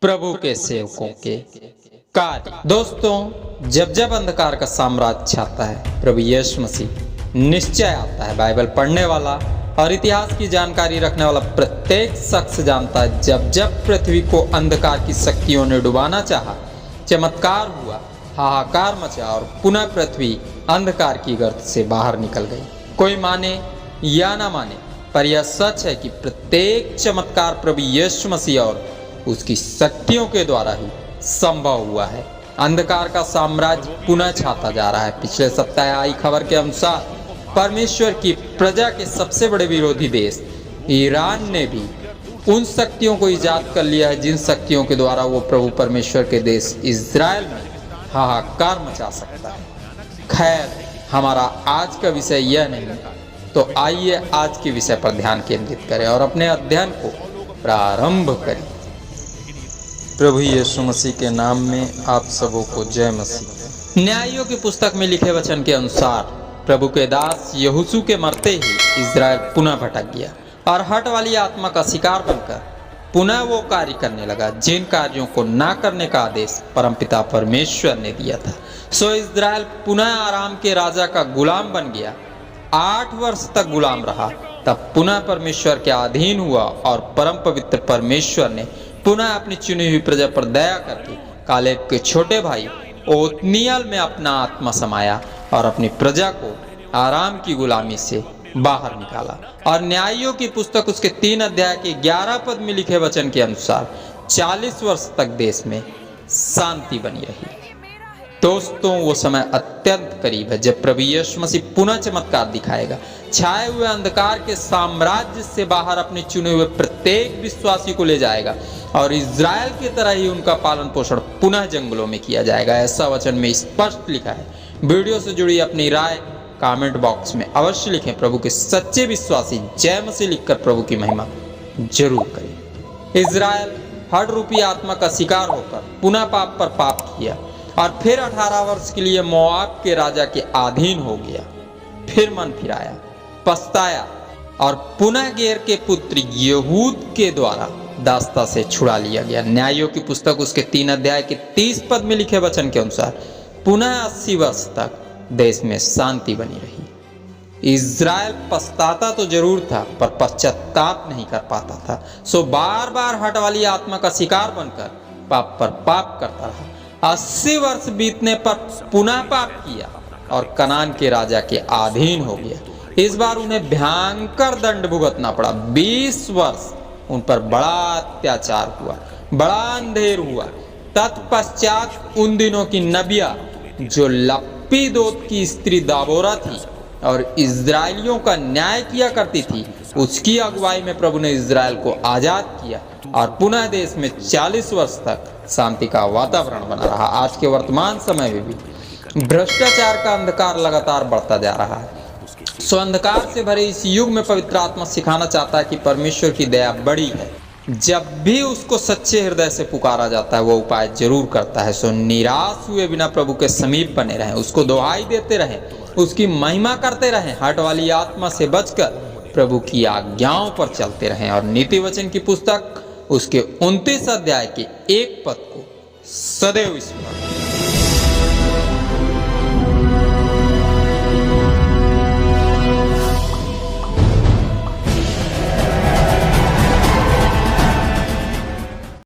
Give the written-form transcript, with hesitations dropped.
प्रभु के सेवकों के कार्य। दोस्तों, जब जब अंधकार का साम्राज्य छाता है, प्रभु यीशु मसीह निश्चय आता है। बाइबल पढ़ने वाला और इतिहास की जानकारी रखने वाला प्रत्येक शख्स जानता है, जब जब पृथ्वी को अंधकार की शक्तियों ने डुबाना चाहा, चमत्कार हुआ, हाहाकार मचा और पुनः पृथ्वी अंधकार की गर्त से बाहर निकल गई। कोई माने या ना माने, पर यह सच है कि प्रत्येक चमत्कार प्रभु यीशु मसीह और उसकी शक्तियों के द्वारा ही संभव हुआ है। अंधकार का साम्राज्य पुनः छाता जा रहा है। पिछले सप्ताह आई खबर के अनुसार परमेश्वर की प्रजा के सबसे बड़े विरोधी देश ईरान ने भी उन शक्तियों को ईजाद कर लिया है, जिन शक्तियों के द्वारा वो प्रभु परमेश्वर के देश इज़राइल में हाहाकार मचा सकता है। खैर, हमारा आज का विषय यह नहीं, तो आइए आज के विषय पर ध्यान केंद्रित करें और अपने अध्ययन को प्रारंभ करें। प्रभु यीशु मसीह के नाम में आप सबों को जय मसीह। न्यायियों की पुस्तक में लिखे वचन के अनुसार प्रभु के दास यहोशू के मरते ही इज़राइल पुनः भटक गया और हठ वाली आत्मा का शिकार बनकर पुनः वो कार्य करने लगा जिन कार्यों को ना करने का आदेश परमपिता परमेश्वर ने दिया था। सो इज़राइल पुनः आराम के राजा का गुलाम बन गया। 8 वर्ष तक गुलाम रहा, तब पुनः परमेश्वर के अधीन हुआ और परम पवित्र परमेश्वर ने पुनः अपनी चुनी हुई प्रजा पर दया करके कालेब के छोटे भाई ओत्नियल में अपना आत्मा समाया और अपनी प्रजा को आराम की गुलामी से बाहर निकाला। और न्यायियों की पुस्तक उसके 3 अध्याय के 11 पद में लिखे वचन के अनुसार 40 वर्ष तक देश में शांति बनी रही। दोस्तों, वो समय अत्यंत करीब है जब प्रभु यीशु मसीह पुनः चमत्कार दिखाएगा। छाए हुए अंधकार के साम्राज्य से बाहर अपने चुने हुए प्रत्येक विश्वासी को ले जाएगा और इज़राइल की तरह ही उनका पालन पोषण पुनः जंगलों में किया जाएगा। ऐसा वचन में स्पष्ट लिखा है। वीडियो से जुड़ी अपनी राय कमेंट बॉक्स में अवश्य लिखें। प्रभु के सच्चे विश्वासी जय मसीह लिखकर प्रभु की महिमा जरूर करें। इज़राइल हठ रूपी आत्मा का शिकार होकर पुनः पाप पर पाप किया और फिर 18 वर्ष के लिए मोआब के राजा के अधीन हो गया। फिर मन फिराया, पछताया और पुनः गेर के पुत्र यहूद के द्वारा दास्ता से छुड़ा लिया गया। न्यायियों की पुस्तक उसके 3 अध्याय के 30 पद में लिखे वचन के अनुसार पुनः 80 वर्ष तक देश में शांति बनी रही। इज़राइल पछताता तो जरूर था, पर पश्चाताप नहीं कर पाता था। सो बार बार हठ वाली आत्मा का शिकार बनकर पाप पर पाप करता रहा। 80 वर्ष बीतने पर पुनः पाप किया और कनान के राजा के अधीन हो गया। इस बार उन्हें भयंकर दंड भुगतना पड़ा। 20 वर्ष उन पर बड़ा अत्याचार हुआ, बड़ा अंधेर हुआ। तत्पश्चात उन दिनों की नबिया जो लप्पीदोत की स्त्री दाबोरा थी और इज़राइलियों का न्याय किया करती थी, उसकी अगुवाई में प्रभु ने इज़राइल को आजाद किया और पुनः देश में 40 वर्ष तक शांति का वातावरण बना रहा। आज के वर्तमान समय में भी भ्रष्टाचार का अंधकार लगातार बढ़ता जा रहा है। सो अंधकार से भरे इस युग में पवित्र आत्मा सिखाना चाहता है कि परमेश्वर की दया बड़ी है। जब भी उसको सच्चे हृदय से पुकारा जाता है, वो उपाय जरूर करता है। सो निराश हुए बिना प्रभु के समीप बने रहें, उसको दुहाई देते रहें, उसकी महिमा करते रहें। हठ वाली आत्मा से बचकर प्रभु की आज्ञाओं पर चलते रहें और नीति वचन की पुस्तक उसके 29 अध्याय के 1 पद को सदैव स्मरण